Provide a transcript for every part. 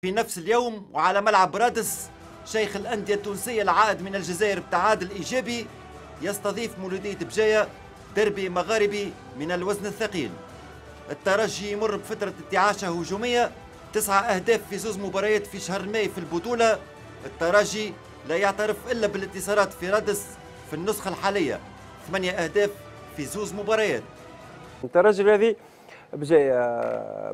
في نفس اليوم وعلى ملعب رادس شيخ الأندية التونسية العائد من الجزائر بتعادل إيجابي يستضيف مولودية بجاية دربي مغاربي من الوزن الثقيل. الترجي يمر بفترة انتعاشة هجومية، 9 أهداف في 2 مباريات في شهر ماي في البطولة. الترجي لا يعترف إلا بالانتصارات في رادس في النسخة الحالية، 8 أهداف في 2 مباريات. الترجي الذي بجاي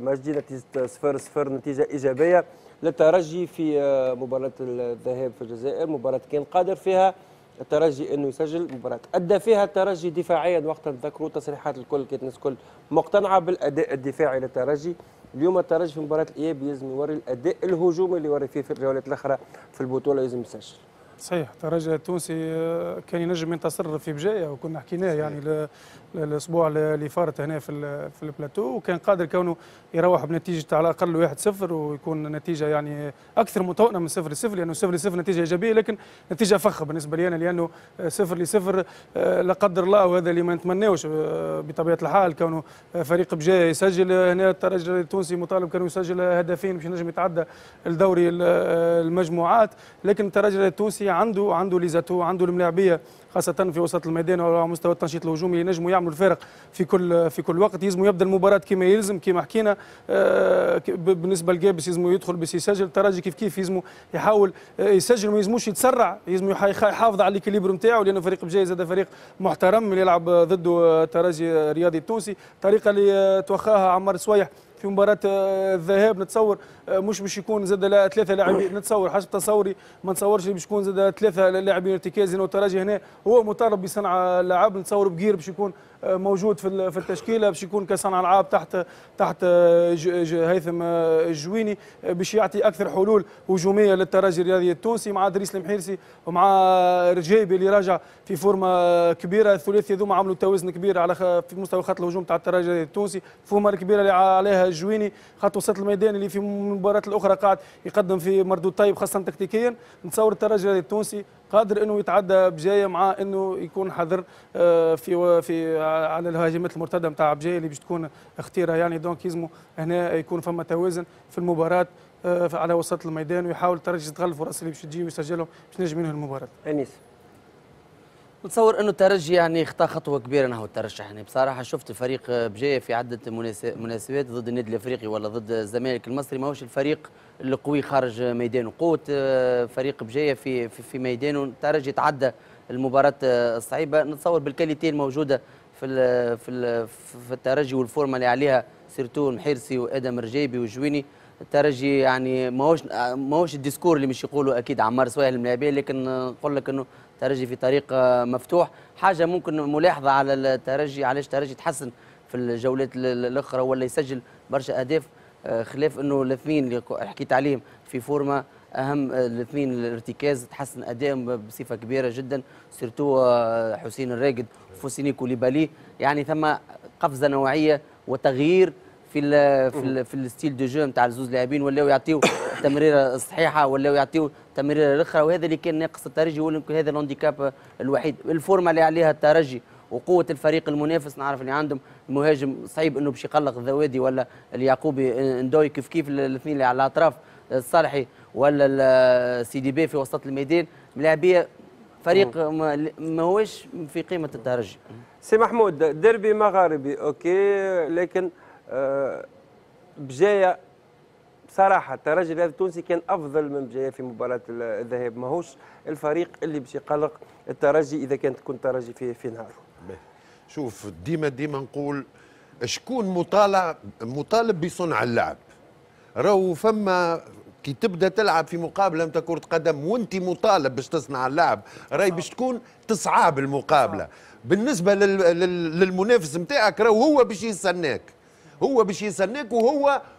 مجدي نتيجة 0-0 نتيجة إيجابية للترجي في مباراة الذهاب في الجزائر، مباراة كان قادر فيها الترجي انه يسجل، مباراة ادى فيها الترجي دفاعيا. وقتا نذكروا تصريحات الكل كانت الناس الكل مقتنعة بالاداء الدفاعي للترجي. اليوم الترجي في مباراة الاياب يلزم يوري الاداء الهجومي اللي يوري فيه في الجولات الاخرى في البطولة، لازم يسجل. صحيح، الترجي التونسي كان ينجم ينتصر في بجاية، وكنا حكيناه يعني الاسبوع اللي فارت هنا في البلاتو، وكان قادر كونه يروح بنتيجه على الاقل 1-0 ويكون نتيجه يعني اكثر متوائمه من 0-0، لانه 0-0 نتيجه ايجابيه لكن نتيجه فخه بالنسبه لي انا، لانه 0-0 لا قدر الله، وهذا اللي ما نتمناوش بطبيعه الحال، كونه فريق بجاية يسجل. هنا الترجي التونسي مطالب كانوا يسجل هدفين باش ينجم يتعدى الدوري المجموعات، لكن الترجي التونسي عنده ليزاتو، عنده الملاعبيه خاصة في وسط الميدان وعلى مستوى التنشيط الهجومي، ينجموا يعملوا الفارق في كل وقت. يلزموا يبدا المباراة كما يلزم، كما حكينا بالنسبة لجابس يلزموا يدخل بس يسجل. الترجي كيف يلزموا يحاول يسجل، ما يلزموش يتسرع، يلزموا يحافظ على الكليبر نتاعو، لأنه فريق بجاي زاد فريق محترم اللي يلعب ضده الترجي الرياضي التونسي. الطريقة اللي توخاها عمار سويح في مباراة الذهاب نتصور مش باش يكون زاد 3 لاعبين، نتصور حسب تصوري ما نتصورش باش يكون زاد 3 لاعبين ارتكاز، لأنه الترجي هنا هو مطالب بصنع لاعب. نتصور بقير باش يكون موجود في التشكيله، باش يكون كصانع العاب تحت هيثم الجويني، باش يعطي اكثر حلول هجوميه للترجي الرياضي التونسي، مع دريس المحيرسي ومع رجيبي اللي راجع في فورمه كبيره. الثلاثي هذوما عملوا توازن كبير على في مستوى خط الهجوم تاع الترجي التونسي. الفورمه الكبيره اللي عليها الجويني، خط وسط الميدان اللي في المباريات الاخرى قاعد يقدم في مردود طيب خاصه تكتيكيا. نتصور الترجي التونسي قادر انه يتعدى بجايه، مع انه يكون حذر في على الهجمات المرتده نتاع بجايه اللي باش تكون اختيره يعني. دونك يلزموا هنا يكون فما توازن في المباراه على وسط الميدان، ويحاول الترجي يستغل الفرص اللي باش تجي ويسجلهم باش نجم ينهي المباراه. انيس، نتصور انه الترجي يعني خطا خطوه كبيره نحو الترشح. يعني بصراحه شفت الفريق بجايه في عده مناسبات ضد النادي الافريقي ولا ضد الزمالك المصري، ماهوش الفريق اللي قوي خارج ميدانه. قوه فريق بجايه في ميدانه. الترجي تعدى المباراه الصعيبه. نتصور بالكاليتي الموجوده في الترجي والفورمه اللي عليها سيرتو المحيرسي وادم رجيبي وجويني، الترجي يعني ماهوش الديسكور اللي مش يقولوا اكيد عمار سوايح الملاعبيه، لكن نقول لك انه الترجي في طريق مفتوح. حاجه ممكن ملاحظه على الترجي، علاش الترجي تحسن في الجولات الاخرى ولا يسجل برشا اهداف، خلاف انه الاثنين اللي حكيت عليهم في فورمه اهم، الاثنين الارتكاز تحسن ادائهم بصفه كبيره جدا، سيرتو حسين الراقد وفوسيني كوليبالي. يعني ثم قفزه نوعيه وتغيير في الستيل دو جو نتاع الزوز لاعبين، ولاو يعطيو التمريره الصحيحه ولاو يعطيو التمريره الاخرى، وهذا اللي كان ناقص الترجي، ويمكن هذا الهانديكاب الوحيد. الفورمه اللي عليها الترجي وقوه الفريق المنافس، نعرف اللي عندهم مهاجم صعيب انه باش يقلق الذوادي ولا اليعقوبي اندوي، كيف الاثنين اللي على الاطراف الصالحي ولا سيدي بي في وسط الميدان، ملاعبيه فريق ما هوش في قيمه الترجي. سي محمود، ديربي مغاربي اوكي، لكن بجايه بصراحه الترجي الرياضي التونسي كان افضل من بجايه في مباراه الذهاب، ماهوش الفريق اللي باش يقلق الترجي اذا كان تكون الترجي في نهاره. شوف، ديما نقول شكون مطالب بصنع اللعب. راهو فما كي تبدا تلعب في مقابله نتاع كره قدم وانت مطالب باش تصنع اللعب، راهي باش تكون تصعب المقابله. بالنسبه للمنافس نتاعك راهو هو باش يستناك،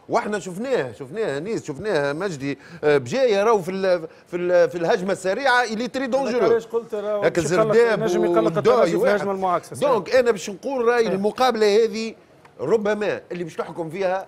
واحنا شفناه نيس، شفناه مجدي بجايه راهو في الهجمه السريعه اللي تري دونجورو. علاش قلت راهو الزرداب نجم يقلق الترجي في الهجمه المعاكسه. دونك انا باش نقول راهي المقابله هذه ربما اللي باش تحكم فيها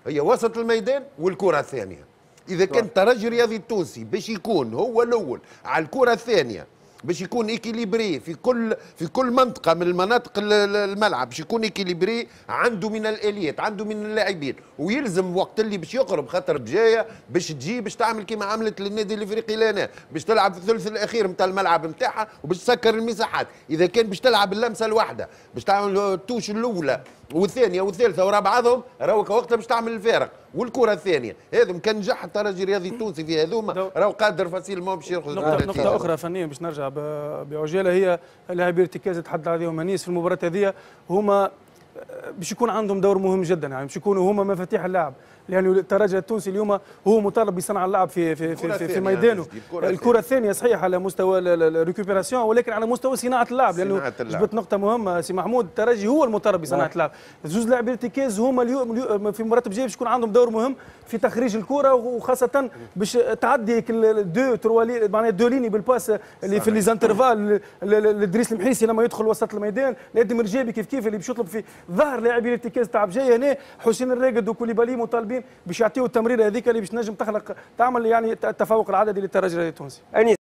هي وسط الميدان والكره الثانيه. اذا كان الترجي الرياضي التونسي باش يكون هو الاول على الكره الثانيه باش يكون ايكيليبري في كل منطقه من المناطق الملعب، باش يكون ايكيليبري، عنده من الاليات، عنده من اللاعبين، ويلزم وقت اللي باش يقرب، خاطر بجايه باش تجي باش تعمل كيما عملت للنادي الافريقي لنا، باش تلعب في الثلث الاخير نتاع الملعب نتاعها وباش تسكر المساحات. اذا كان باش تلعب اللمسه الواحده، باش تعمل التوش الاولى والثانيه والثالثه ورا بعضهم، راهو وقتها باش تعمل الفارق. والكره الثانيه هذم كان نجح الترجي الرياضي التونسي في هذوما، راهو قادر فاسيل ما باش ياخذ. نقطة أخرى فنية باش نرجع بعجالة، هي لاعبي ارتكاز تحدث عليهم انيس في المباراة هذه، هما باش يكون عندهم دور مهم جدا، يعني باش يكونوا هما مفاتيح اللعب، لأن يعني الترجي التونسي اليوم هو مطالب بصنع اللعب في ميدانه. الكرة الثانية صحيح على مستوى الريكوبيراسيون، ولكن على مستوى صناعة اللعب، لأنه جبت نقطة مهمة سي محمود، الترجي هو المطالب بصناعة اللعب. زوج لاعبي الارتكاز هما اليوم في مباراة الجاية باش يكون عندهم دور مهم في تخريج الكرة، وخاصة باش تعدي معناها دو ليني بالباس اللي في ليزانترفال. لدريس المحيسي لما يدخل وسط الميدان، لادم رجابي كيف اللي باش يطلب في ظهر لاعبي الارتكاز تاع بجايه هنا، حسين الراقد وكوليبالي مطالبين باش يعطيوا التمريره هذيك اللي باش تنجم تعمل يعني التفوق العددي للترجي التونسي.